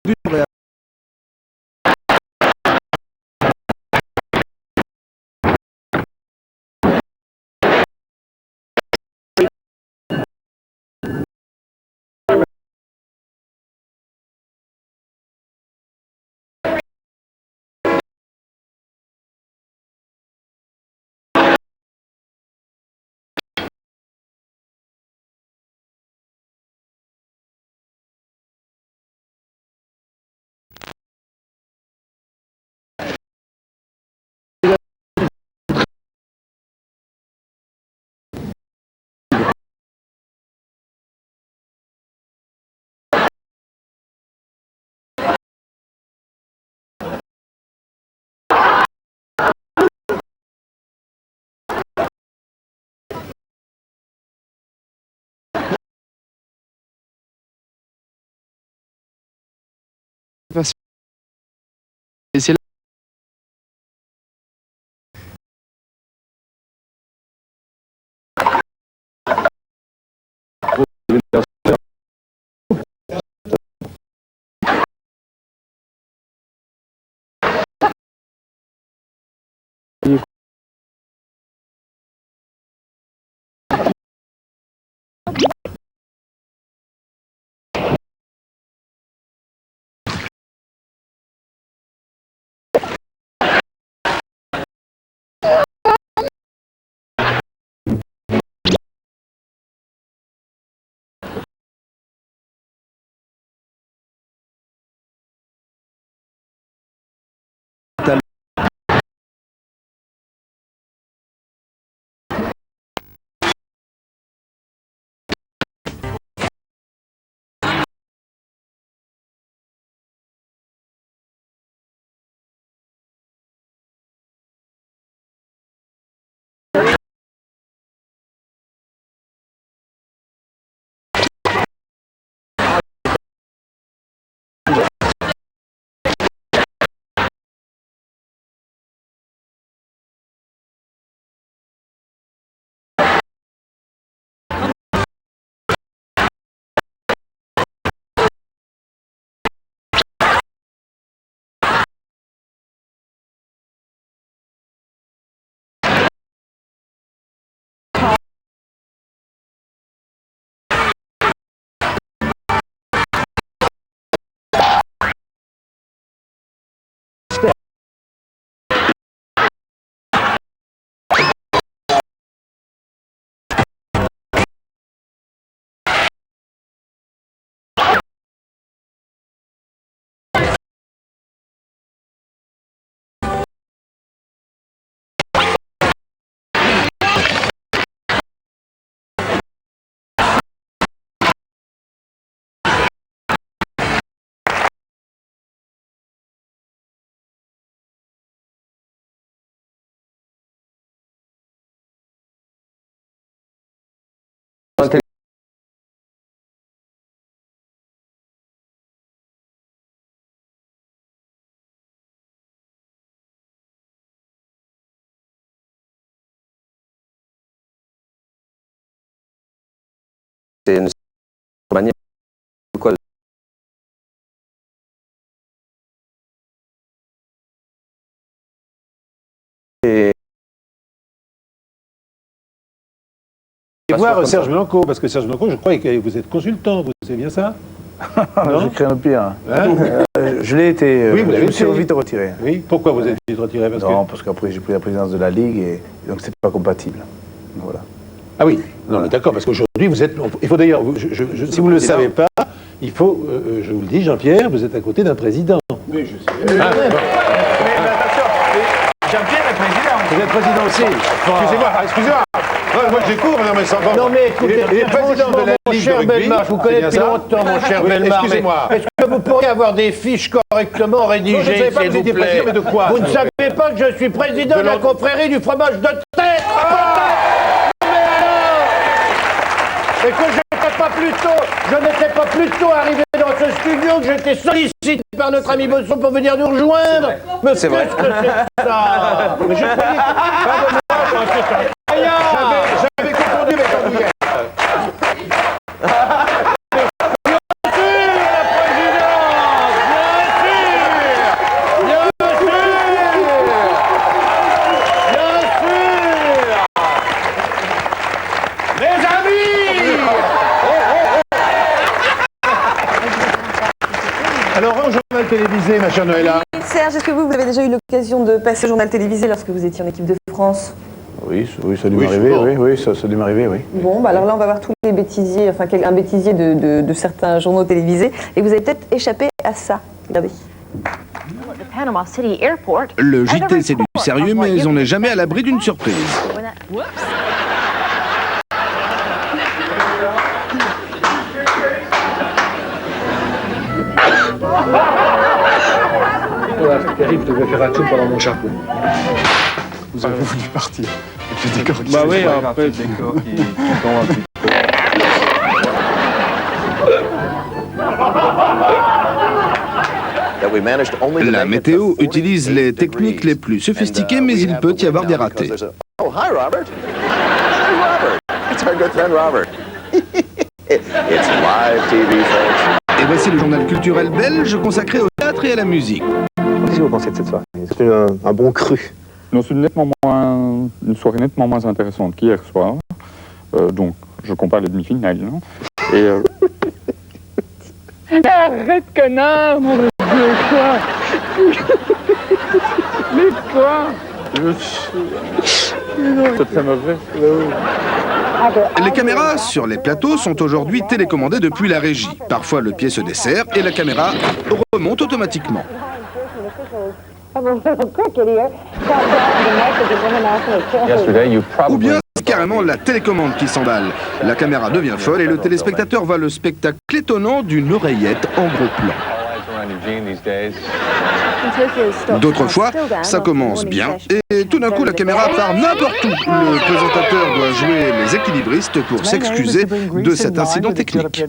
j'aurais pas. Et c'est là. C'est une manière quoi. Et voir Serge Blanco, parce que Serge Blanco, je crois que vous êtes consultant, c'est bien ça? J'ai créé un pire. Hein Je l'ai été. Oui, vous je l'avez me suis été. vite retiré. Oui, pourquoi vous êtes vite retiré? Parce qu'après j'ai pris la présidence de la Ligue et donc c'est pas compatible. Voilà. Ah oui, non, mais d'accord, parce qu'aujourd'hui vous êtes. Il faut d'ailleurs, si vous ne le savez pas, il faut, je vous le dis, Jean-Pierre, vous êtes à côté d'un président. Oui, je sais. Ah, mais attention, Jean-Pierre est président. vous êtes président aussi. Excusez-moi. Moi je découvre, non mais sans Non mais écoutez, il est président de la mon Ligue cher de rugby. Bellemare, je vous connais C'est depuis bien ça? longtemps, mon cher Oui, Bellemare. excusez-moi. Est-ce que vous pourriez avoir des fiches correctement rédigées, Non, je ne savais pas que s'il vous vous étiez plaît? président, mais de quoi? Vous ne savez pas que je suis président de la confrérie du fromage de tête? Et que je n'étais pas plus tôt arrivé dans ce studio, que j'étais sollicité par notre ami Bosson pour venir nous rejoindre. Mais C'est vrai. qu'est-ce que c'est que ça? Mais je croyais J'avais confondu avec Andouillet. la présidence, bien Alors, en journal télévisé, ma chère Noëlla. Serge, est-ce que vous avez déjà eu l'occasion de passer au journal télévisé lorsque vous étiez en équipe de France? Oui, ça a dû m'arriver, oui, ça a dû m'arriver, oui. Bon, bah alors là, on va voir tous les bêtisiers, enfin un bêtisier de certains journaux télévisés, et vous avez peut-être échappé à ça. Regardez. Le JT, c'est du sérieux, mais on n'est jamais à l'abri d'une surprise. C'est terrible, je devais faire un tour pendant mon chapeau. Vous avez voulu partir. Le décor qui Bah oui, après, le décor qui tombe un petit peu. La météo utilise les techniques les plus sophistiquées, mais il peut y avoir des ratés. Oh, hi, Robert. Hi, Robert. It's our good friend Robert. It's live TV, folks. Et voici le journal culturel belge consacré au théâtre et à la musique. Qu'est-ce que vous pensez de cette soirée? C'est un bon cru. Non, c'est une soirée nettement moins intéressante qu'hier soir. Donc, je compare les demi-finales. Non et arrête, connard, mon Dieu, quoi. Mais quoi? C'est très mauvais. Les caméras sur les plateaux sont aujourd'hui télécommandées depuis la régie. Parfois, le pied se dessert et la caméra remonte automatiquement. Ou bien c'est carrément la télécommande qui s'emballe. La caméra devient folle et le téléspectateur voit le spectacle étonnant d'une oreillette en gros plan. D'autres fois, ça commence bien et tout d'un coup la caméra part n'importe où. Le présentateur doit jouer les équilibristes pour s'excuser de cet incident technique.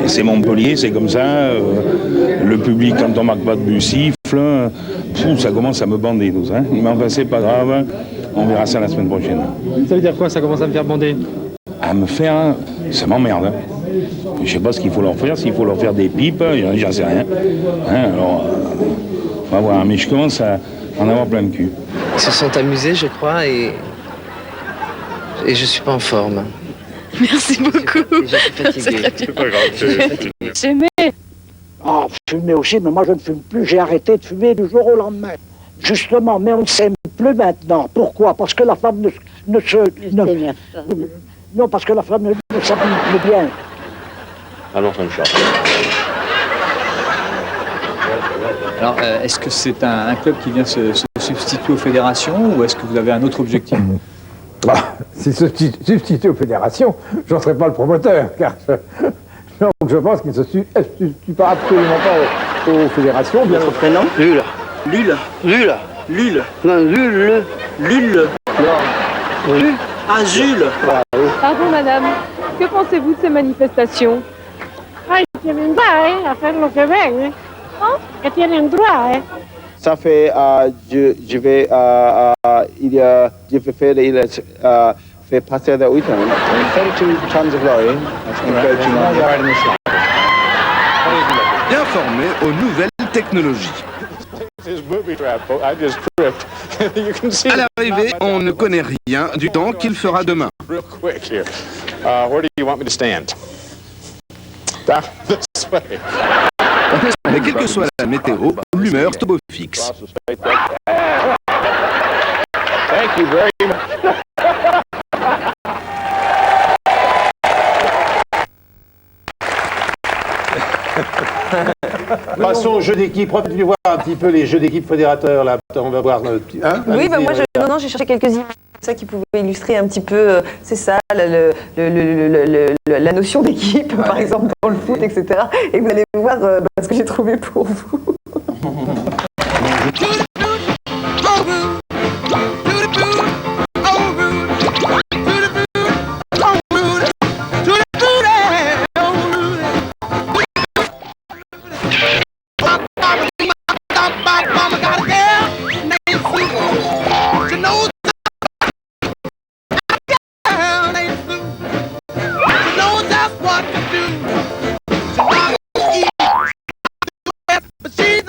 C'est Montpellier, c'est comme ça. Le public, quand on marque pas de but, siffle. Ça commence à me bander, tout ça. Mais enfin, c'est pas grave. On verra ça la semaine prochaine. Ça veut dire quoi, ça commence à me faire bander? À me faire... Ça m'emmerde. Je sais pas ce qu'il faut leur faire. S'il faut leur faire des pipes, j'en sais rien. Alors, on va voir. Mais je commence à en avoir plein le cul. Ils se sont amusés, je crois, et je suis pas en forme. Merci beaucoup. Je suis fatigué. C'est pas grave. J'aimais. Ah, fumer aussi, mais moi je ne fume plus. J'ai arrêté de fumer du jour au lendemain. Justement, mais on ne s'aime plus maintenant. Pourquoi? Parce que la femme ne se... Non, parce que la femme ne s'habille plus bien. Allons, Richard. Alors, est-ce que c'est un club qui vient se substituer aux fédérations ou est-ce que vous avez un autre objectif? Si se substitue aux fédérations, j'en serais pas le promoteur, car je pense qu'il ne se substitue pas absolument pas aux fédérations. Bien Votre prénom? Lul. Lul. Lul. Lul. Non, Lul. Lul. Lul. Ah, Jules. Pardon, madame. Que pensez-vous de ces manifestations? Ah, ils tiennent droit à faire le Québec. Hein? Ils tiennent droit. Ça fait, je vais faire passer le week-end. 32 tons of lorry. Bien formé aux nouvelles technologies. À l'arrivée, on ne connaît rien du temps qu'il fera demain. Mais quelle que soit la météo, l'humeur tombe au fixe. Thank you very much. Passons au jeu d'équipe. Revenez voir un petit peu les jeux d'équipe fédérateurs là. On va voir. Oui, bah moi, j'ai cherché quelques images qui pouvaient illustrer un petit peu, c'est ça, la notion d'équipe, par exemple dans le foot, etc. Et vous allez voir ce que j'ai trouvé pour vous. But she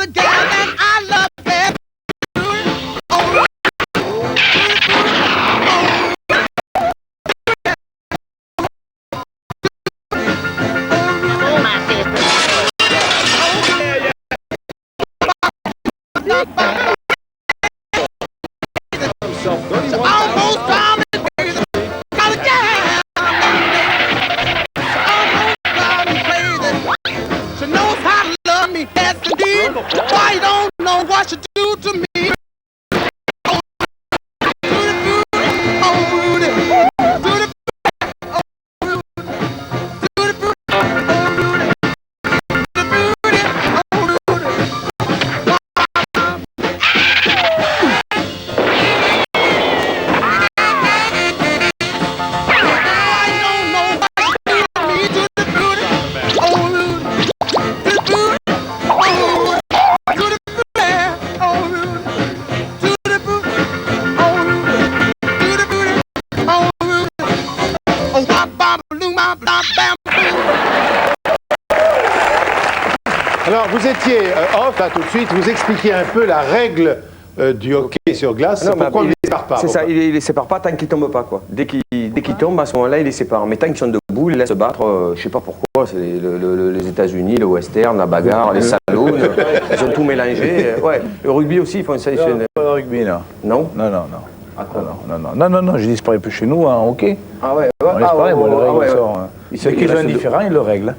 Alors, vous étiez off, là, tout de suite, vous expliquiez un peu la règle du hockey sur glace. Non, pourquoi on ne les sépare pas? C'est ça, il les sépare pas tant qu'ils tombent pas, quoi. Dès qu'ils tombent, à ce moment-là, il les sépare. Mais tant qu'ils sont debout, il les laisse se battre. Je sais pas pourquoi, c'est les États-Unis, le western, la bagarre, les saloons, ils ont tout mélangé. Ouais, le rugby aussi, ils font ça. Non, pas le rugby, là. Non? Non. Non, je disparaît plus chez nous, hein, ok. Ah ouais, on disparaît, moi, le règle sort. Ceux qui sont indifférents, ils le règlent.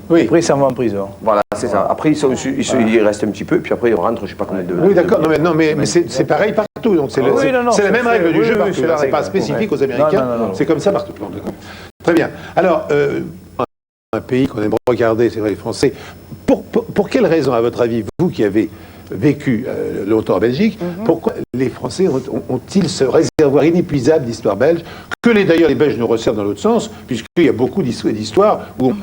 Oui. Après, ils s'en vont en prison. Voilà, c'est ça. Après, ils restent un petit peu, puis après, ils rentrent, je sais pas combien de... Oui, d'accord. Non, mais c'est pareil partout. Donc c'est la même règle du jeu partout. C'est pas spécifique aux Américains. C'est comme ça partout. Très bien. Alors, un pays qu'on aime regarder, c'est vrai, les Français. Pour quelle raison, à votre avis, vous qui avez vécu longtemps en Belgique, pourquoi les Français ont-ils ce réservoir inépuisable d'histoire belge, que d'ailleurs les Belges nous resservent dans l'autre sens, puisqu'il y a beaucoup d'histoires où on...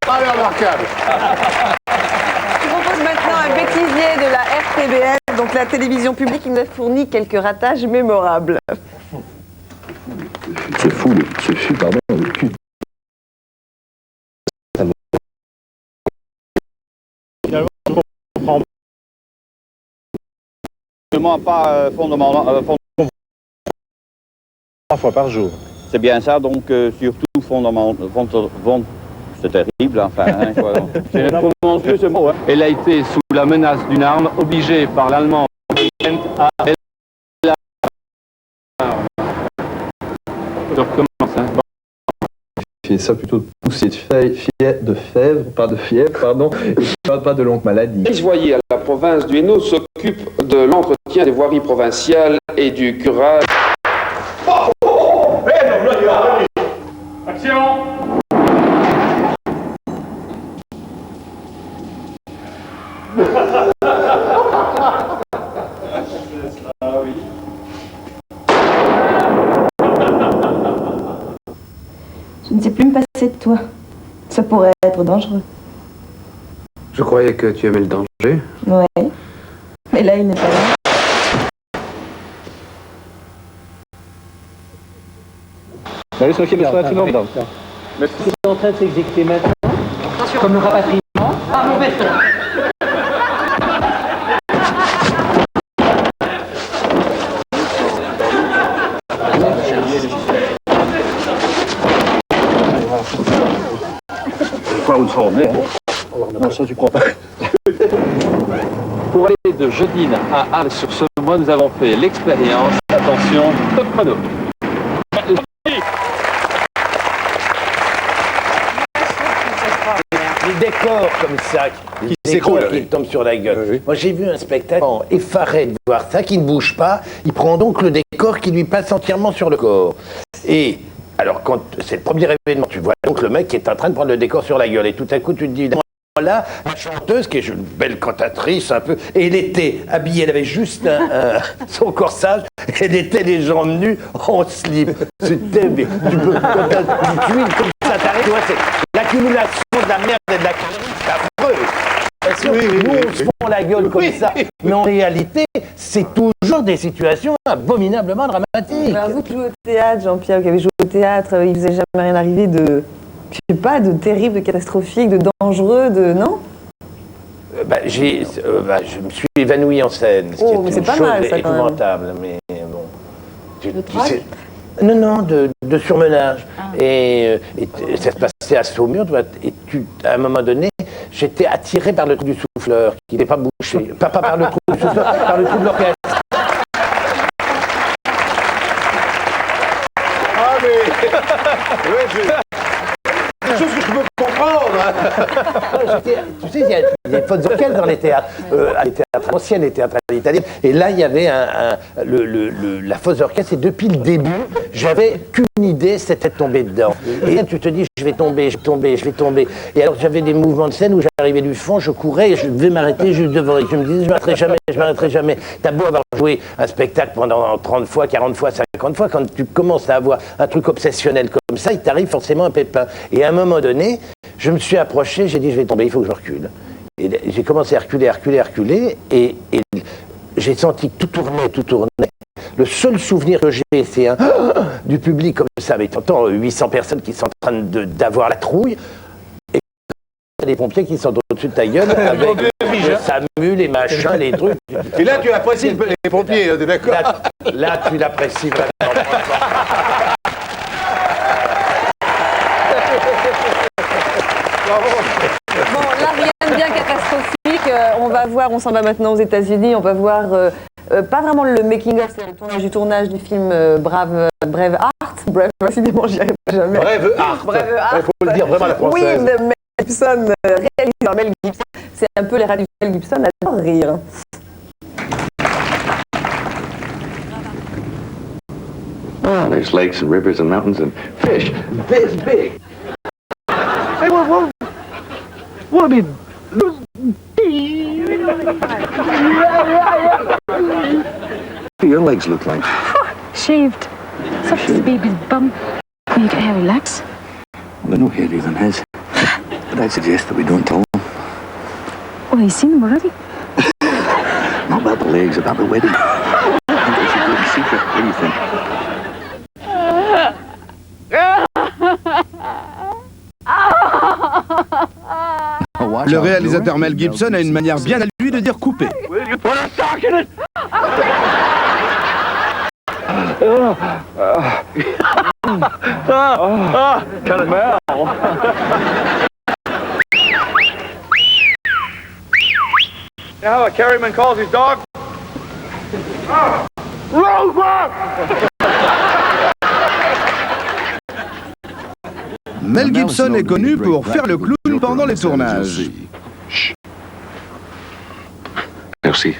Remarquable. Je propose maintenant un bêtisier de la RTBF, donc la télévision publique, qui nous a fourni quelques ratages mémorables. C'est fou, ce fut, pardon, le cul. Finalement, je comprends pas fondamentalement. 3 fois par jour. C'est bien ça, donc surtout fondamentalement. C'est terrible, enfin. Hein, quoi. C'est monstrueux ce mot. Hein. Elle a été, sous la menace d'une arme, obligée par l'Allemand à... Je recommence, hein. C'est ça plutôt de pousser de fèvre, pas de fièvre, pardon, et pas de longue maladie. Brice Voyer, à la province du Hainaut, s'occupe de l'entretien des voiries provinciales et du curage. Action! Je ne sais plus me passer de toi. Ça pourrait être dangereux. Je croyais que tu aimais le danger. Ouais. Mais là, il n'est pas là. Mais c'est en train de s'exécuter maintenant. Comme le rapatriement. Ah, mauvais son. Quoi, vous tournez, hein? Non, ça, tu crois pas. Pour aller de Jeudine à Arles-sur-Semois, nous avons fait l'expérience. Attention, top chrono. Les décors comme ça, les décors qui tombent sur la gueule. Oui. Moi j'ai vu un spectateur effaré de voir ça, qui ne bouge pas. Il prend donc le décor qui lui passe entièrement sur le corps. Et alors quand c'est le premier événement, tu vois donc le mec qui est en train de prendre le décor sur la gueule. Et tout à coup tu te dis, là, la chanteuse qui est une belle cantatrice un peu, et elle était habillée, elle avait juste son corsage, elle était les jambes nues en slip. C'était, mais tu peux, quand t'as une tuile comme ça t'arrive, tu vois, c'est l'accumulation de la merde et de la connerie, c'est affreux. Parce que nous, on se prend la gueule comme ça, mais en réalité, c'est toujours des situations abominablement dramatiques. Alors vous qui jouez au théâtre, Jean-Pierre, qui avez joué au théâtre, il vous est jamais rien arrivé de... Je sais pas, de terrible, de catastrophique, de dangereux, de... Non? Je me suis évanoui en scène, ce qui est une chose épouvantable, mais bon... Non, de surmenage. Et ça se passait à Saumur, et à un moment donné, j'étais attiré par le trou du souffleur, qui n'est pas bouché. Pas par le trou du souffleur, par le trou de l'orchestre. Ah mais... quelque chose que je peux comprendre. Tu sais, il y a des fautes orchestres dans les théâtres, les théâtres anciens, les théâtres italiens. Et là, il y avait la fausse orchestre. Et depuis le début, j'avais qu'une idée, c'était de tomber dedans. Et là, tu te dis, je vais tomber. Et alors, j'avais des mouvements de scène où j'arrivais du fond, je courais, et je devais m'arrêter juste devant. Et je me disais, je m'arrêterai jamais. T'as beau avoir joué un spectacle pendant 30 fois, 40 fois, 50 fois, quand tu commences à avoir un truc obsessionnel comme ça, il t'arrive forcément un pépin. Et à un moment donné, je me suis approché, j'ai dit, je vais tomber, il faut que je recule. Et j'ai commencé à reculer, et j'ai senti que tout tournait. Le seul souvenir que j'ai, c'est du public comme ça, avec t'entends 800 personnes qui sont en train d'avoir la trouille, et des pompiers qui sont au-dessus de ta gueule, avec le SAMU, les machins, les trucs. Et là, tu apprécies les pompiers, t'es d'accord? Là, tu l'apprécies vraiment. Bon, là, rien de bien catastrophique. On s'en va maintenant aux États-Unis. On va voir pas vraiment le making-of, c'est le tournage du film Braveheart. Brave, décidément, j'y arrive jamais. Braveheart. Il faut le dire vraiment à la française. Oui, de Mel Gibson, réalisé par Mel Gibson. C'est un peu les radios de Mel Gibson, adore rire. Oh, there's lakes and rivers and mountains and fish this big. Hey, what I mean? What do your legs look like? Shaved. Such as a baby's bum. Can you get hairy legs? Well, they're no hairier than his. But I'd suggest that we don't tell them. Well, you've seen them already. Not about the legs, about the wedding. I think it's a good secret. What do you think? Le réalisateur Mel Gibson a une manière bien à lui de dire couper. You know how a carryman calls his dog? Rover! Mel Gibson est connu pour faire le clown pendant les tournages. Merci.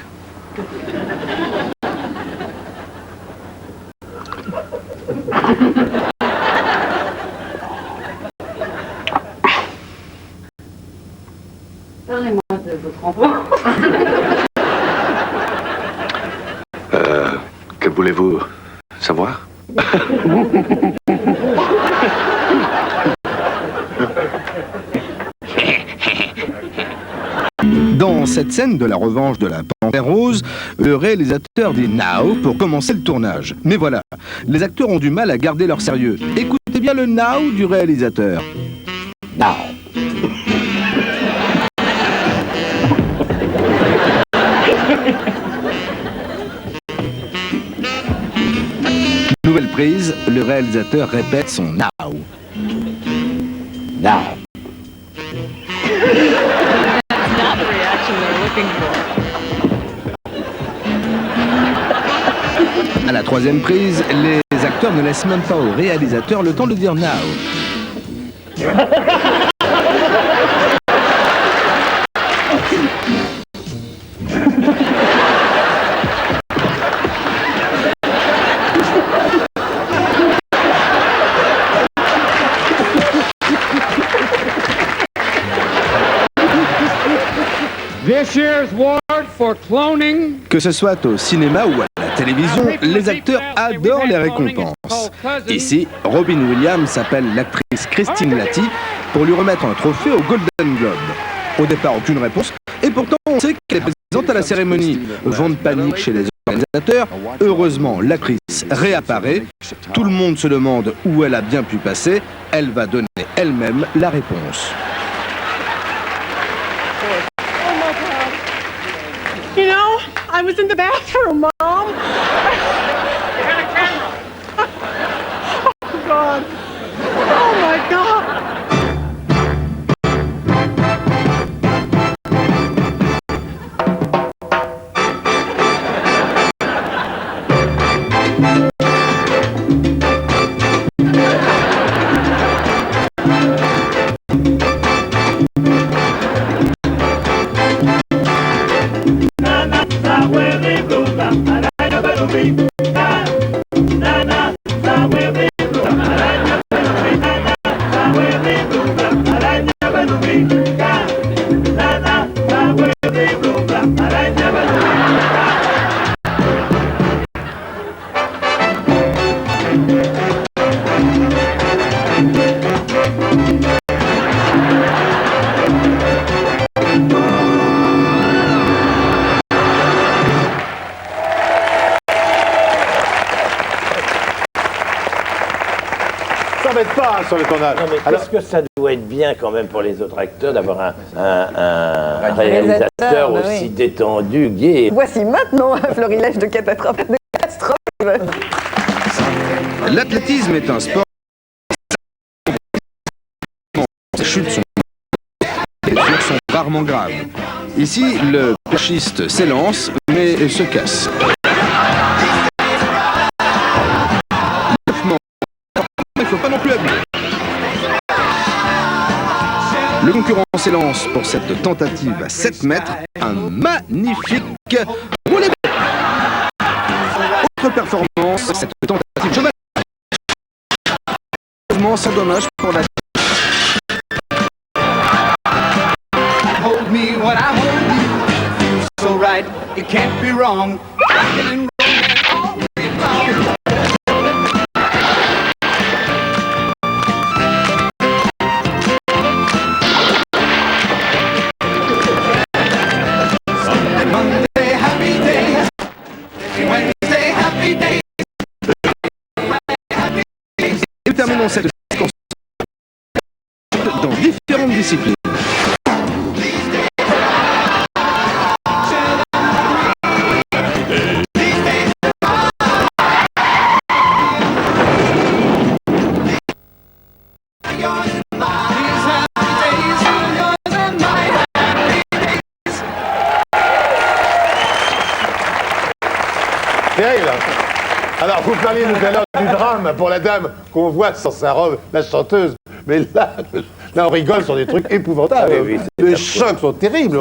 Parlez-moi de votre enfant. Que voulez-vous savoir? Dans cette scène de la revanche de la Panthère Rose, le réalisateur dit now pour commencer le tournage. Mais voilà, les acteurs ont du mal à garder leur sérieux. Écoutez bien le now du réalisateur. Now. Nouvelle prise, le réalisateur répète son now. Now. À la troisième prise, les acteurs ne laissent même pas au réalisateur le temps de dire now. Que ce soit au cinéma ou à la télévision, les acteurs adorent les récompenses. Ici, Robin Williams appelle l'actrice Christine Latty pour lui remettre un trophée au Golden Globe. Au départ, aucune réponse, et pourtant on sait qu'elle est présente à la cérémonie. Vent de panique chez les organisateurs. Heureusement, l'actrice réapparaît. Tout le monde se demande où elle a bien pu passer. Elle va donner elle-même la réponse. You know, I was in the bathroom, Mom. Oh, God. Oh, my God. Pas sur le tournage. Non, mais qu'est-ce que ça doit être bien quand même pour les autres acteurs d'avoir un réalisateur aussi détendu, gai. Voici maintenant un florilège de catastrophes. L'athlétisme est un sport. Les chutes sont rarement graves. Ici, le perchiste s'élance, mais se casse. Il ne faut pas non plus abuser. Le concurrent s'élance pour cette tentative à 7 mètres. Un magnifique roulé. Autre performance, cette tentative cheval. Sans dommage pour la... Hold me when I hold you. So right, it can't be wrong. Et terminons cette séquence dans différentes disciplines. Terrible. Alors, vous parliez tout à l'heure du drame pour la dame qu'on voit sans sa robe, la chanteuse. Mais là on rigole sur des trucs épouvantables. Oui, les chocs sont terribles.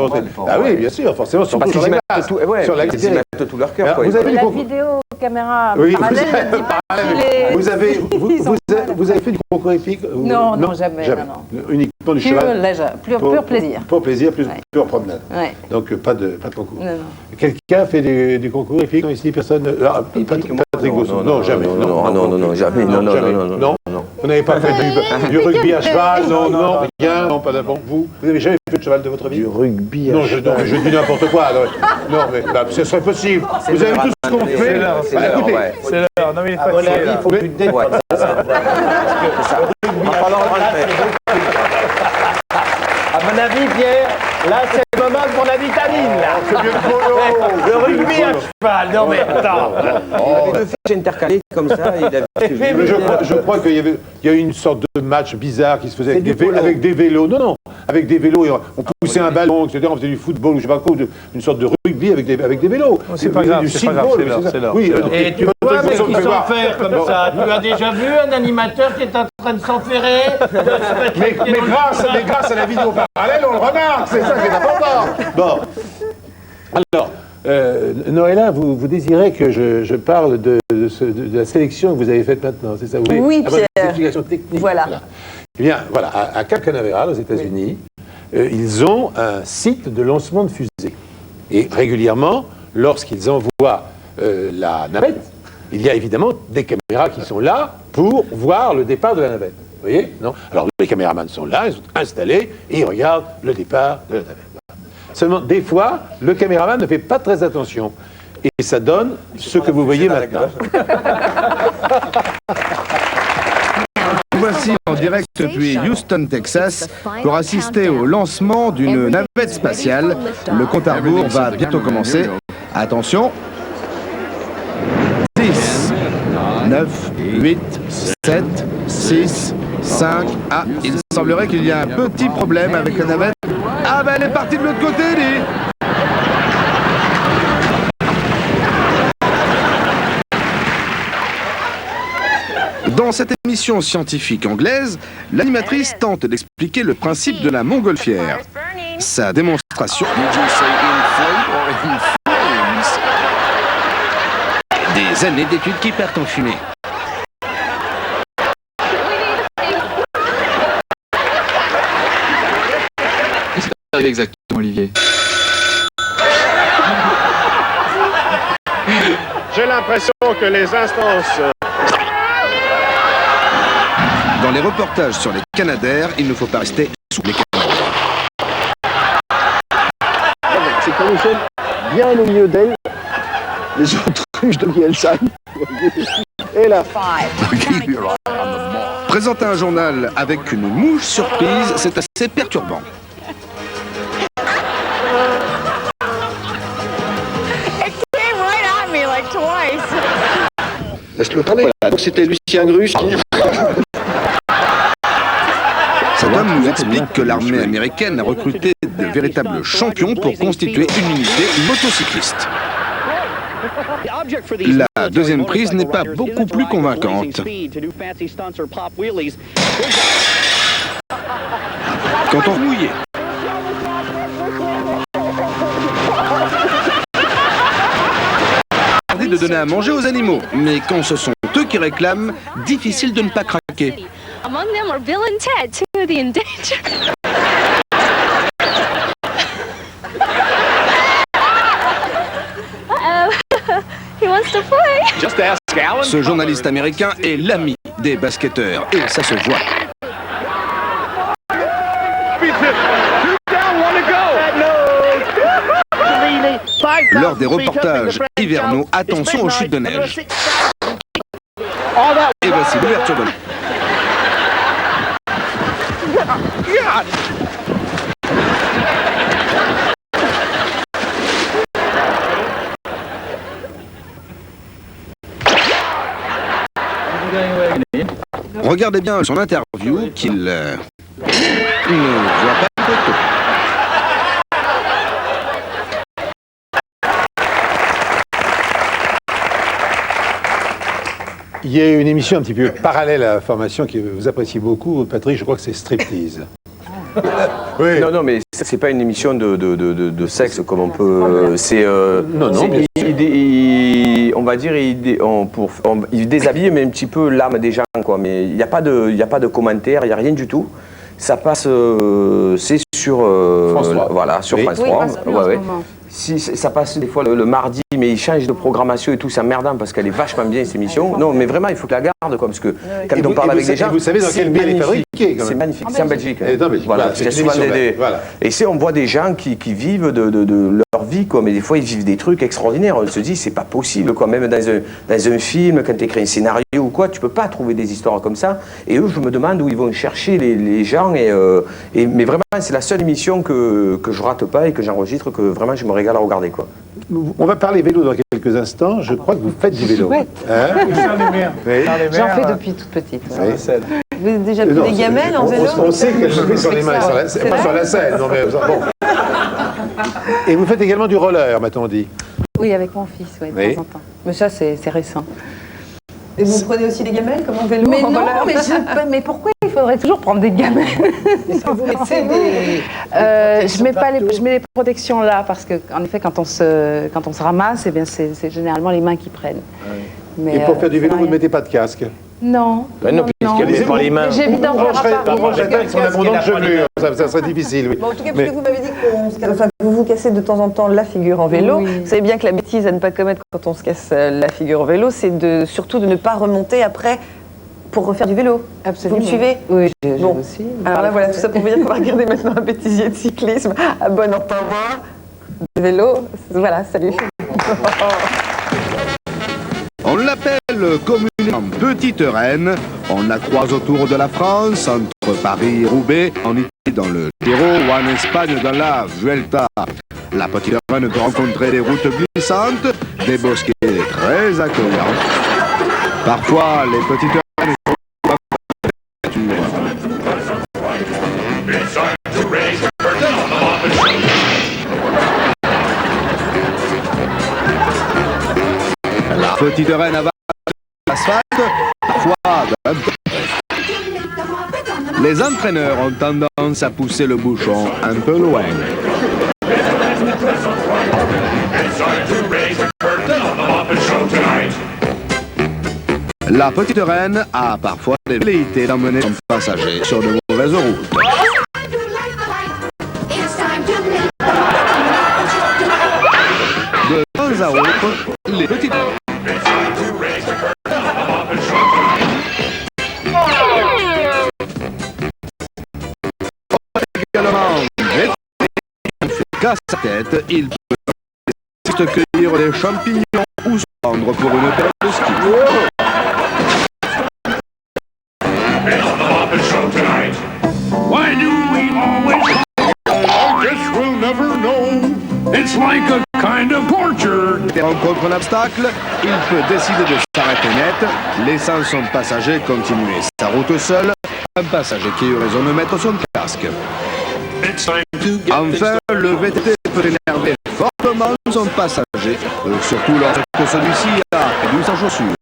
Ah oui, bien sûr, forcément, surtout sur la glace. Sur la glace, ils mettent tout leur cœur. Vous avez la vidéo caméra oui, parallèle ne dit pas qu'il vous avez fait du concours épique? Non, jamais. Non. Uniquement du cheval? Pur plaisir. Pur plaisir, pure promenade. Ouais. Donc pas de concours. Non. Quelqu'un fait du concours épique ici? Personne? Patrick Gosson? Non, jamais. Non, jamais. Non. Vous n'avez pas fait du rugby à cheval? Non, rien. Non, pas d'abord. Vous n'avez jamais fait de cheval de votre vie? Du rugby à cheval? Non, mais je dis n'importe quoi. Non, mais ce serait possible. Vous avez tout ce qu'on fait. Écoutez, c'est l'heure. Non, mais il est facile. Il faut plus de dette. À mon avis, Pierre, là, c'est le moment pour la vitamine, là. C'est bien le polo. Le rugby à cheval. Non, mais attends. Il avait deux fiches intercalées comme ça. Je crois qu'il y a eu une sorte de match bizarre qui se faisait avec des vélos. Non, avec des vélos. On poussait un ballon, etc. On faisait du football ou je sais pas quoi, une sorte de rugby avec des vélos. C'est pas grave, c'est l'heure. Oui, et tu vois, mais qui s'enferre comme ça. Tu as déjà vu un animateur qui est en train de s'enferrer? Mais grâce à la vidéo parallèle, on le remarque. C'est ça qui est important. Bon. Alors, Noëlla, vous désirez que je parle de la sélection que vous avez faite maintenant, c'est ça? Oui, Pierre. Des explications techniques. Voilà. Eh bien, voilà, à Cap Canaveral, aux États-Unis, ils ont un site de lancement de fusées. Et régulièrement, lorsqu'ils envoient la navette, il y a évidemment des caméras qui sont là pour voir le départ de la navette. Vous voyez? Non? Alors, les caméramans sont là, ils sont installés, et ils regardent le départ de la navette. Seulement, des fois, le caméraman ne fait pas très attention. Et ça donne ce que vous voyez maintenant. Voici en direct depuis Houston, Texas, pour assister au lancement d'une navette spatiale. Le compte à rebours va bientôt commencer. Attention. 10, 9, 8, 7, 6, 5... Ah, il semblerait qu'il y a un petit problème avec la navette. Ah ben elle est partie de l'autre côté, dis. Dans cette émission scientifique anglaise, l'animatrice tente d'expliquer le principe de la montgolfière. Sa démonstration... Des années d'études qui perdent en fumée. Qu'est-ce qui est arrivé exactement, Olivier? J'ai l'impression que les instances... Dans les reportages sur les Canadaires, il ne faut pas rester sous les Canadaires. C'est quand nous sommes bien au milieu d'elle, les autruches de Bielsa. Et là. Présenter un journal avec une mouche surprise, c'est assez perturbant. Laisse-le parler. Voilà, donc c'était Lucien Grus qui... Cet homme nous explique que l'armée américaine a recruté de véritables champions pour constituer une unité motocycliste. La deuxième prise n'est pas beaucoup plus convaincante. Quand on mouillait. De donner à manger aux animaux, mais quand ce sont eux qui réclament, difficile de ne pas craquer. Among them are Bill and Ted, two of the endangered. He wants to play. Ce journaliste américain est l'ami des basketteurs, et ça se voit. Lors des reportages hivernaux, attention aux chutes de neige. Et voici l'ouverture de l'eau. Regardez bien son interview qu'il ne voit pas de photo. Il y a une émission un petit peu parallèle à la formation que vous appréciez beaucoup, Patrick, je crois que c'est Striptease. Oui. Non, mais c'est pas une émission de sexe comme on peut. C'est. Non, bien sûr. On va dire, il déshabille mais un petit peu l'âme des gens, quoi. Mais il n'y a pas de commentaires, il n'y a rien du tout. Ça passe, c'est sur France 3. Voilà, sur France 3. Ouais. Si, ça passe des fois le mardi, mais ils changent de programmation et tout, c'est emmerdant parce qu'elle est vachement bien cette émission. Non, mais vraiment, il faut que la garde, quoi, parce que quand on parle avec des gens. Vous savez dans quel pays elle est fabriquée? C'est magnifique, c'est en Belgique. Voilà, c'est souvent voilà. Et on voit des gens qui vivent de leur vie, quoi, mais des fois ils vivent des trucs extraordinaires. On se dit, c'est pas possible, quoi. Même dans un film, quand tu écris un scénario ou quoi, tu peux pas trouver des histoires comme ça. Et eux, je me demande où ils vont chercher les gens. Mais vraiment, c'est la seule émission que je rate pas et que j'enregistre, que vraiment je me régale à regarder, quoi. On va parler vélo dans quelques instants. Je crois que vous faites du vélo. Chouette. Hein? J'en fais depuis toute petite. Oui. Vous avez déjà pris des gamelles en vélo? On sait qu'elle se fait sur les mains, pas sur la scène. Non, mais, bon. Et vous faites également du roller, m'a-t-on dit? Oui, avec mon fils, de temps en temps. Mais ça, c'est récent. Et vous prenez aussi des gamelles comme en vélo? Mais non, mais pourquoi il faudrait toujours prendre des gamelles? Je mets les protections là parce que en effet quand on se ramasse, eh bien c'est généralement les mains qui prennent. Mais, et pour faire du vélo, vous ne mettez pas de casque? Non. Non, puisqu'elle est pour les mains. J'évite d'en faire avec son abondant de chevelure, ça serait difficile. Oui. Bon, en tout cas, puisque vous m'avez dit que vous vous cassez de temps en temps la figure en vélo, vous savez bien que la bêtise à ne pas commettre quand on se casse la figure en vélo, c'est surtout de ne pas remonter après pour refaire du vélo. Absolument. Vous me suivez? Oui, bon. Aussi. Alors là, voilà, tout ça pour vous dire qu'on va regarder maintenant un bêtisier de cyclisme à bon entendeur de vélo. Voilà, salut. On l'appelle communément Petite Reine. On la croise autour de la France, entre Paris et Roubaix, en Italie dans le Giro ou en Espagne dans la Vuelta. La Petite Reine peut rencontrer des routes glissantes, des bosquets très accueillants. Parfois, les petites reines La Petite Reine avance l'asphalte, parfois d'un peu. Les entraîneurs ont tendance à pousser le bouchon un peu loin. It's time to raise the curtain on the Muppet Show tonight. La petite reine a parfois les velléités d'emmener son passager sur de mauvaises routes. De temps à autre, les petites... Casse sa tête, il peut cueillir des champignons ou se prendre pour une paire de skis. Why do we always I guess we'll never know. It's like a kind of torture. Il rencontre un obstacle, il peut décider de s'arrêter net, laissant son passager continuer sa route seul, un passager qui eut raison de mettre son casque. Enfin, le VTT peut énerver fortement son passager, surtout lorsque celui-ci a perdu sa chaussure.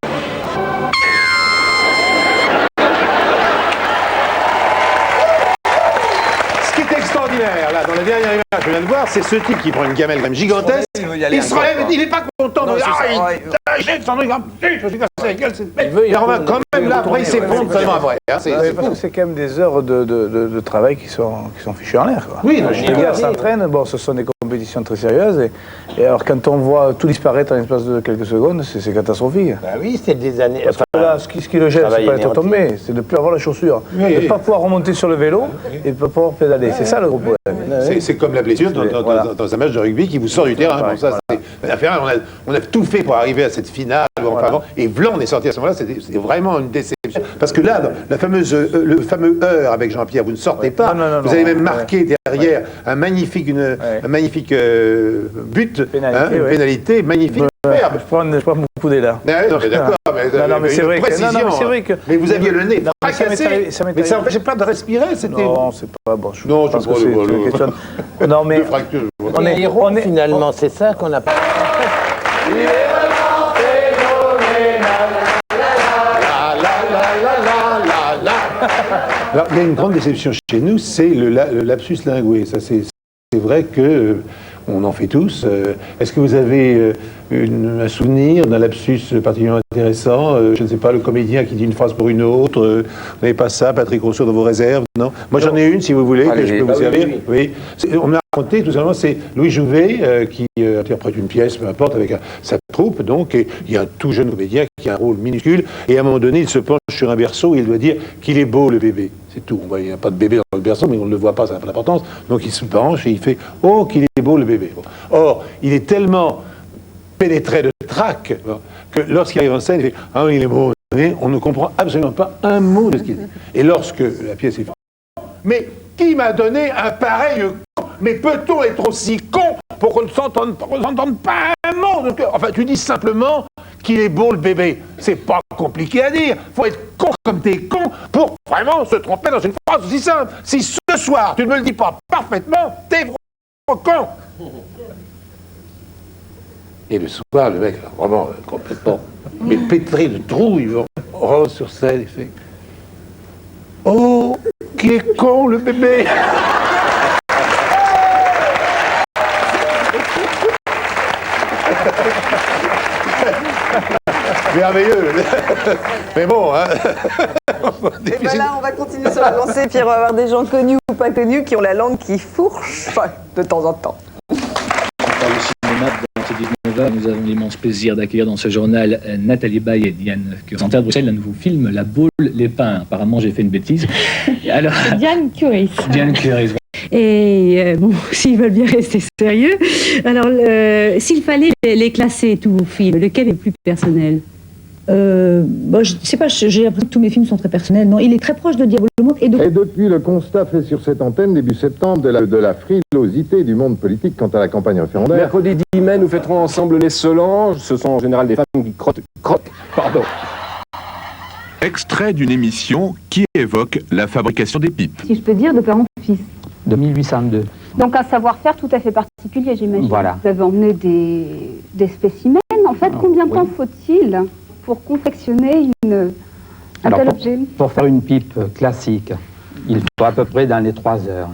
Ce qui est extraordinaire, là, dans la dernière image que je viens de voir, c'est ce type qui prend une gamelle même gigantesque, il se relève, il n'est pas content, il jette son truc, je suis cassé la gueule, il revient quand même là, après il s'effondre tellement après. Parce que c'est quand même des heures de travail qui sont fichues en l'air. Oui, les gars s'entraînent, bon, ce sont des compétitions très sérieuses, et alors quand on voit tout disparaître en l'espace de quelques secondes, c'est catastrophique. Bah oui, c'est des années... Parce que là, ce qui le gêne, c'est pas être tombé, c'est de ne plus avoir la chaussure, de ne pas pouvoir remonter sur le vélo et de ne pas pouvoir pédaler. C'est ça le gros problème. C'est comme la blessure dans un match de rugby qui vous sort du terrain. Bon, ça, on a tout fait pour arriver à cette finale, et Vlan, on est sorti à ce moment-là, c'était vraiment une déception. Parce que là, le fameux heure avec Jean-Pierre, vous ne sortez pas, vous avez même marqué derrière un magnifique but, une pénalité magnifique. Je prends beaucoup d'élan. D'accord, mais c'est vrai que... Mais vous aviez le nez fracassé, mais ça n'empêchait pas de respirer, c'était... Non, c'est pas bon. Non, je pense que c'est une question... Non, mais... On est héros, finalement, c'est ça qu'on a... Alors, il y a une grande déception chez nous, c'est le lapsus lingué. Ça, c'est vrai que on en fait tous. Est-ce que vous avez un souvenir d'un lapsus particulièrement intéressant? Je ne sais pas, le comédien qui dit une phrase pour une autre. Vous n'avez pas ça, Patrick Rousseau, dans vos réserves? Non. Moi, j'en ai une, si vous voulez, que je peux vous servir. Oui. On m'a raconté, tout simplement, c'est Louis Jouvet qui interprète une pièce, peu importe, avec sa troupe, donc, et il y a un tout jeune comédien qui a un rôle minuscule, et à un moment donné, il se penche sur un berceau et il doit dire qu'il est beau, le bébé. C'est tout. Il n'y a pas de bébé dans le berceau, mais on ne le voit pas, ça n'a pas d'importance. Donc il se penche et il fait « Oh, qu'il est beau, le bébé ». Or, il est tellement pénétré de trac que lorsqu'il arrive en scène, il fait « Ah, il est beau ». On ne comprend absolument pas un mot de ce qu'il dit. Et lorsque la pièce est faite, mais qui m'a donné un pareil con? Mais peut-on être aussi con pour qu'on ne s'entende pas un mot? Enfin, tu dis simplement qu'il est beau, le bébé. C'est pas compliqué à dire. Faut être con comme t'es con pour vraiment se tromper dans une phrase aussi simple. Si ce soir, tu ne me le dis pas parfaitement, t'es vraiment con. Et le soir, le mec, vraiment complètement, mais pétré de trous, il rose sur scène, il fait « Oh, qu'il est con, le bébé !» Merveilleux. Mais bon, hein. Voilà, on va continuer sur la lancée, puis on va avoir des gens connus ou pas connus qui ont la langue qui fourche de temps en temps. Dans ces 19h, nous avons l'immense plaisir d'accueillir dans ce journal Nathalie Baye et Diane Curie. À Bruxelles, un nouveau film, La Baule, les Pins. Apparemment, j'ai fait une bêtise. Alors... Diane Curie. Diane Curie. Et bon, s'ils veulent bien rester sérieux, alors s'il fallait les classer, tous vos films, lequel est le plus personnel? Bon, je sais pas, j'ai l'impression que tous mes films sont très personnels. Non, il est très proche de Diabolomante et depuis le constat fait sur cette antenne début septembre de la frilosité du monde politique quant à la campagne référendaire. Mercredi 10 mai, nous fêterons ensemble les Solanges. Ce sont en général des femmes qui crottent, pardon. Extrait d'une émission qui évoque la fabrication des pipes. Si je peux dire, de parents-fils. De 1802. Donc un savoir-faire tout à fait particulier, j'imagine. Voilà. Vous avez emmené des spécimens. En fait, combien de temps faut-il pour confectionner un tel objet? Pour faire une pipe classique, il faut à peu près dans les 3 heures.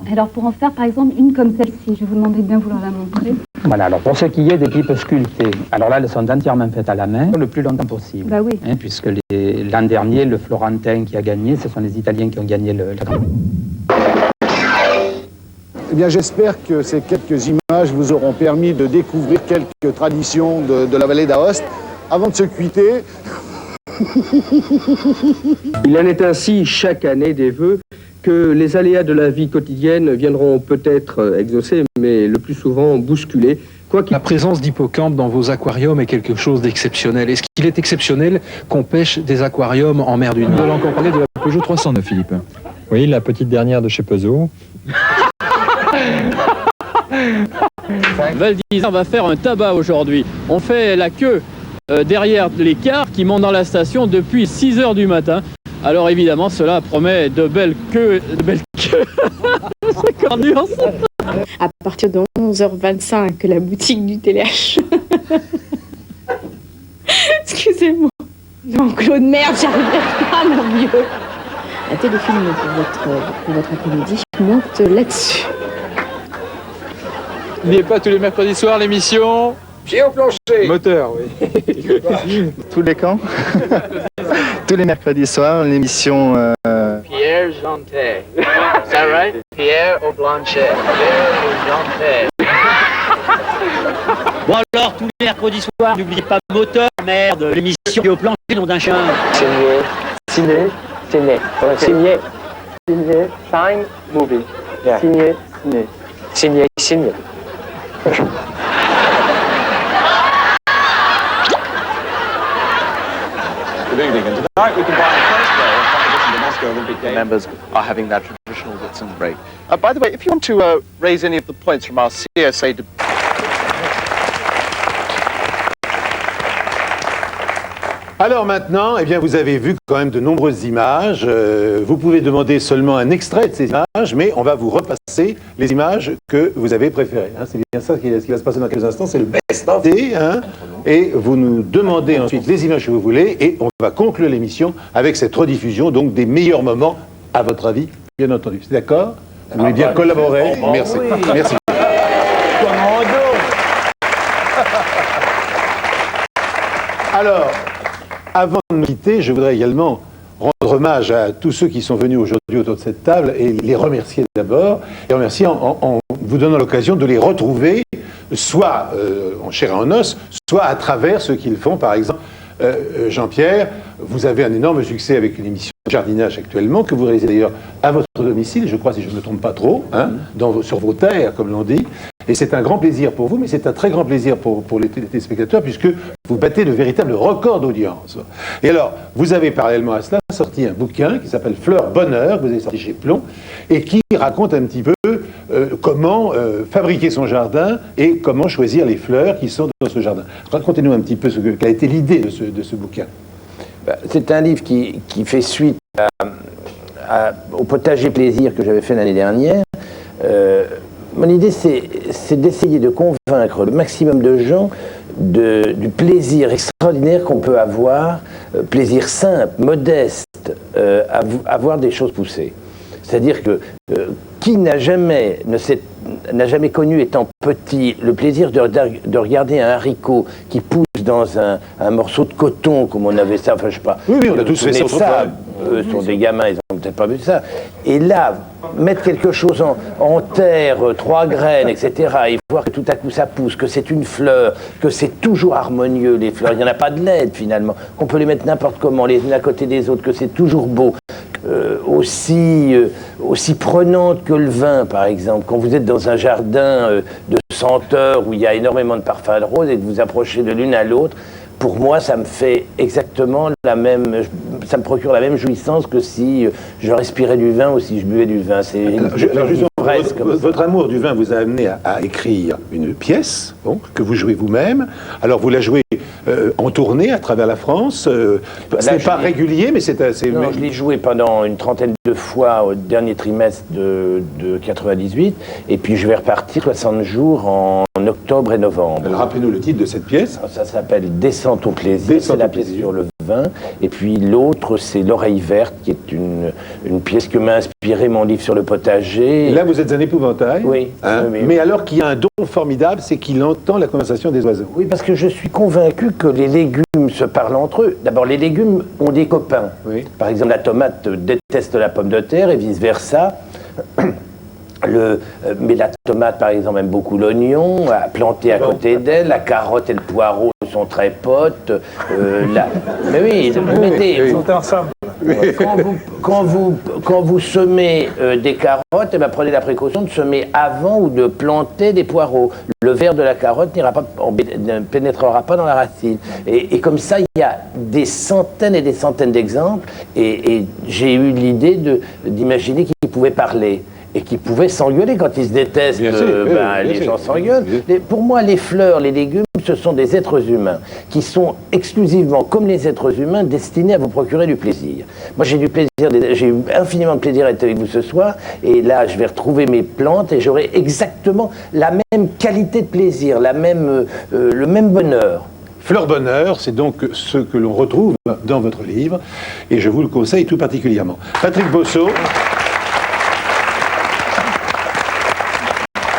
Alors pour en faire par exemple une comme celle-ci, je vous demandais de bien vouloir la montrer. Voilà, alors pour ce qui est des pipes sculptées, alors là elles sont entièrement faites à la main, le plus longtemps possible. Bah oui. Hein, puisque l'an dernier, le Florentin qui a gagné, ce sont les Italiens qui ont gagné le Grand Prix. Eh bien, j'espère que ces quelques images vous auront permis de découvrir quelques traditions de la vallée d'Aoste. Avant de se quitter... Il en est ainsi chaque année des vœux que les aléas de la vie quotidienne viendront peut-être exaucer, mais le plus souvent bousculer. La présence d'hippocampes dans vos aquariums est quelque chose d'exceptionnel. Est-ce qu'il est exceptionnel qu'on pêche des aquariums en mer du Nord? Vous allez encore parler de la Peugeot 309, Philippe. Oui, la petite dernière de chez Peugeot. Val d'Isère va faire un tabac aujourd'hui. On fait la queue derrière les cars qui montent dans la station depuis 6 h du matin. Alors évidemment, cela promet de belles queues. C'est cornure, ça. À partir de 11h25, la boutique du TLH. Excusez-moi. Jean-Claude, merde, j'arriverai pas, mon vieux. Un téléfilm pour votre après-midi monte là-dessus. N'oubliez pas tous les mercredis soirs l'émission Pied au plancher. Moteur, oui. Tous les camps. Tous les mercredis soirs, l'émission... Pierre Jantet. Is that right? Pierre au Blanchet. Pierre au Jantet. Bon alors, tous les mercredis soirs, n'oubliez pas Moteur, merde, l'émission au plancher, nom d'un chien. Signé. Signé. Signé. Signé. Sign movie. Yeah. Signé. Signé. Signé. Signé. Good evening, and tonight we combine the first day of competition to Moscow Olympic Games. Members are having their traditional Whitsun break. By the way, if you want to raise any of the points from our CSA... Alors maintenant, eh bien, vous avez vu quand même de nombreuses images. Vous pouvez demander seulement un extrait de ces images, mais on va vous repasser les images que vous avez préférées. Hein. C'est bien ça ce qui va se passer dans quelques instants, c'est le best-of. Hein, et vous nous demandez ensuite les images que vous voulez, et on va conclure l'émission avec cette rediffusion, donc des meilleurs moments, à votre avis, bien entendu. C'est d'accord? Vous voulez bien collaborer? Merci. Oui. Merci. Alors, avant de nous quitter, je voudrais également rendre hommage à tous ceux qui sont venus aujourd'hui autour de cette table et les remercier d'abord, et remercier en vous donnant l'occasion de les retrouver, soit en chair et en os, soit à travers ce qu'ils font. Par exemple, Jean-Pierre, vous avez un énorme succès avec une émission de jardinage actuellement, que vous réalisez d'ailleurs à votre domicile, je crois, si je ne me trompe pas trop, hein, sur vos terres, comme l'on dit. Et c'est un grand plaisir pour vous, mais c'est un très grand plaisir pour les téléspectateurs, puisque vous battez de véritables records d'audience. Et alors, vous avez parallèlement à cela sorti un bouquin qui s'appelle Fleurs Bonheur, que vous avez sorti chez Plomb, et qui raconte un petit peu comment fabriquer son jardin et comment choisir les fleurs qui sont dans ce jardin. Racontez-nous un petit peu quelle a été l'idée de ce bouquin. C'est un livre qui fait suite au potager plaisir que j'avais fait l'année dernière. Mon idée, c'est d'essayer de convaincre le maximum de gens du plaisir extraordinaire qu'on peut avoir, plaisir simple, modeste, à voir des choses pousser. C'est-à-dire que qui n'a jamais connu, étant petit, le plaisir de regarder un haricot qui pousse dans un morceau de coton, comme on avait ça, enfin je sais pas. Oui, on a tous fait ça. Eux sont des gamins, ils n'ont peut-être pas vu ça. Et là, mettre quelque chose en terre, 3 graines, etc., et voir que tout à coup ça pousse, que c'est une fleur, que c'est toujours harmonieux, les fleurs, il n'y en a pas de laide finalement, qu'on peut les mettre n'importe comment, les unes à côté des autres, que c'est toujours beau. Aussi prenante que le vin, par exemple. Quand vous êtes dans un jardin de senteurs où il y a énormément de parfums de rose et que vous approchez de l'une à l'autre, pour moi, ça me fait exactement ça me procure la même jouissance que si je respirais du vin ou si je buvais du vin. Votre amour du vin vous a amené à écrire une pièce que vous jouez vous-même. Alors vous la jouez en tournée à travers la France. Ce n'est pas régulier, mais c'est assez... Non, je l'ai joué pendant une trentaine de fois au dernier trimestre de 98. Et puis je vais repartir 60 jours en octobre et novembre. Rappelez-nous le titre de cette pièce. Ça s'appelle Descente au plaisir. C'est la pièce sur le vin. Et puis l'autre, c'est L'Oreille Verte, qui est une pièce que m'a inspiré mon livre sur le potager. Et là, vous êtes un épouvantail. Oui. Hein, oui. Mais alors qu'il y a un don formidable, c'est qu'il entend la conversation des oiseaux. Oui, parce que je suis convaincu que les légumes se parlent entre eux. D'abord, les légumes ont des copains. Oui. Par exemple, la tomate déteste la pomme de terre et vice-versa. Mais la tomate, par exemple, aime beaucoup l'oignon, planté à côté d'elle. La carotte et le poireau sont très potes. Mais oui, ils sont ensemble. Quand vous semez des carottes, eh ben, prenez la précaution de semer avant ou de planter des poireaux. Le verre de la carotte ne pénétrera pas dans la racine. Et comme ça, il y a des centaines et des centaines d'exemples. Et j'ai eu l'idée d'imaginer qu'ils pouvaient parler. Et qui pouvaient s'engueuler quand ils se détestent. Les gens s'engueulent. Pour moi, les fleurs, les légumes, ce sont des êtres humains qui sont exclusivement, comme les êtres humains, destinés à vous procurer du plaisir. Moi, j'ai eu infiniment de plaisir à être avec vous ce soir. Et là, je vais retrouver mes plantes et j'aurai exactement la même qualité de plaisir, le même bonheur. Fleur Bonheur, c'est donc ce que l'on retrouve dans votre livre. Et je vous le conseille tout particulièrement. Patrick Bosso.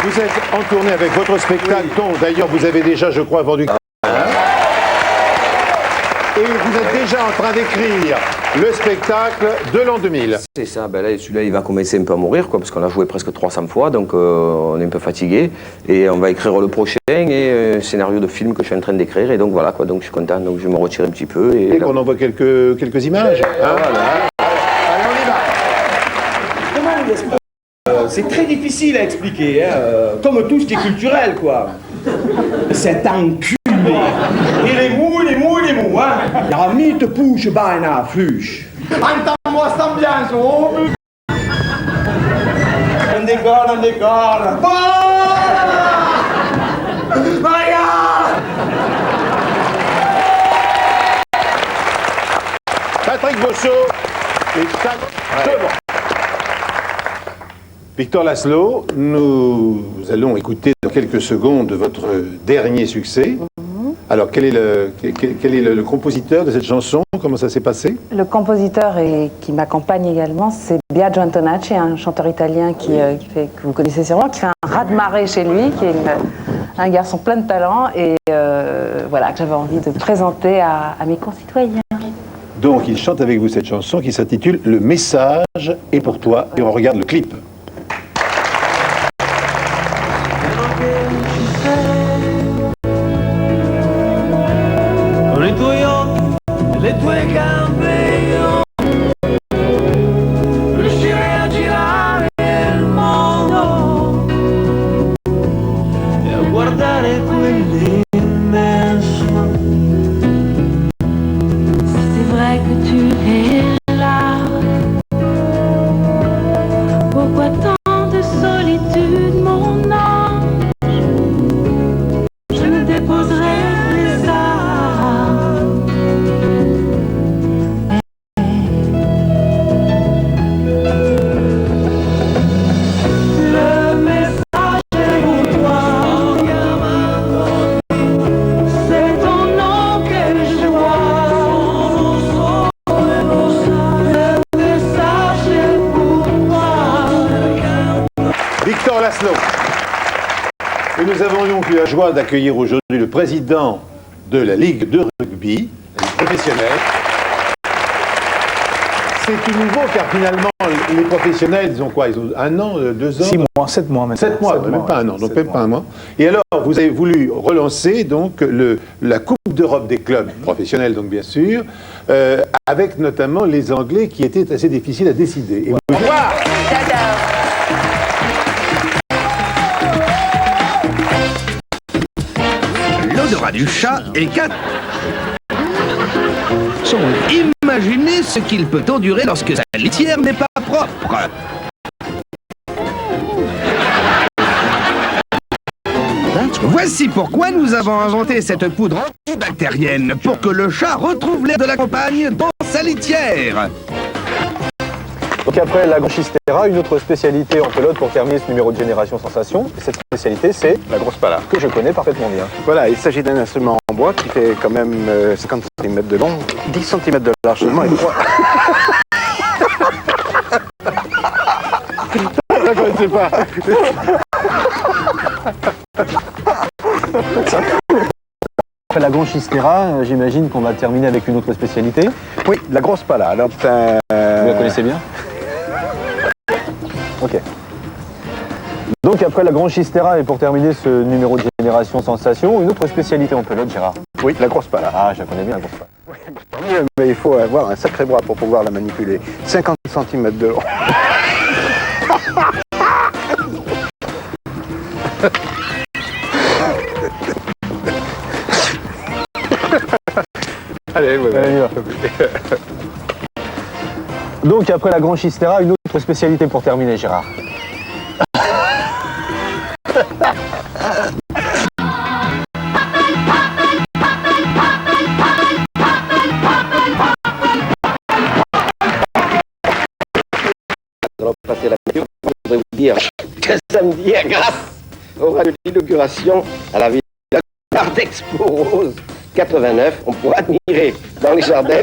Vous êtes en tournée avec votre spectacle, dont d'ailleurs vous avez déjà, je crois, vendu. Et vous êtes déjà en train d'écrire le spectacle de l'an 2000. C'est ça, ben là, celui-là, il va commencer un peu à mourir, quoi, parce qu'on l'a joué presque 300 fois, donc on est un peu fatigué. Et on va écrire le prochain, et un scénario de film que je suis en train d'écrire, et donc voilà, quoi, donc je suis content, donc je vais me retirer un petit peu. Et qu'on envoie quelques images. Voilà. Allez, on y va. C'est très difficile à expliquer, hein, comme tout ce qui est culturel, quoi. Cet enculé. Il est mou, hein. Il a mis te pouche, baina, fluche. Entends-moi cette ambiance, oh. On décolle. Patrick Bosso et Jacques Devant. Victor Laszlo, nous allons écouter dans quelques secondes votre dernier succès. Alors, quel est le compositeur de cette chanson? Comment ça s'est passé? Le compositeur qui m'accompagne également, c'est Biagio Antonacci, un chanteur italien que vous connaissez sûrement, qui fait un raz-de-marée chez lui, qui est un garçon plein de talent et voilà, que j'avais envie de présenter à mes concitoyens. Donc, il chante avec vous cette chanson qui s'intitule « Le message est pour toi » et on regarde le clip. Con i tuoi occhi e le tue gambe io riuscirei a girare il mondo e a guardare quell'immenso. C'est vrai que tu es là. Pourquoi tant de solitude, mon ange? Je me déposerai les armes. Le message est pour toi. C'est ton nom que je vois. Le message est pour moi. Victor Laszlo. Et nous avons donc eu la joie d'accueillir aujourd'hui le président de la Ligue de rugby, la Ligue professionnelle. C'est tout nouveau car finalement, les professionnels, ils ont quoi? Ils ont 1 an, 2 ans? 6 mois, 7 mois maintenant. 7 mois, même pas 1 an, donc même pas 1 mois. Et alors, vous avez voulu relancer donc la Coupe d'Europe des clubs professionnels, donc bien sûr, avec notamment les Anglais qui étaient assez difficiles à décider. Et au revoir. L'odorat du chat est 4. Imaginez ce qu'il peut endurer lorsque sa litière n'est pas propre. Voici pourquoi nous avons inventé cette poudre antibactérienne, pour que le chat retrouve l'air de la campagne dans sa litière. Donc après la Granchistera, une autre spécialité en pelote pour terminer ce numéro de Génération Sensation. Et cette spécialité, c'est la grosse pala, que je connais parfaitement bien. Voilà, il s'agit d'un instrument en bois qui fait quand même 50 cm de long, 10 cm de large seulement et 3... Je ne connaissais pas. Après la Granchistera, j'imagine qu'on va terminer avec une autre spécialité. Oui, la grosse pala. Alors, vous la connaissez bien? Ok. Donc après la Granchistera, et pour terminer ce numéro de Génération Sensation, une autre spécialité en pelote, Gérard. Oui, la grosse pala. Ah, je la connais bien, la grosse pala. Oui, mais il faut avoir un sacré bras pour pouvoir la manipuler. 50 cm de long. Allez, ouais, allez, on va. Donc après la Granchistera, une autre spécialité pour terminer, Gérard. Alors, passer la vidéo, je voudrais vous dire que samedi, grâce au radio d'inauguration à la ville d'Expo Rose 89, on pourra admirer dans les jardins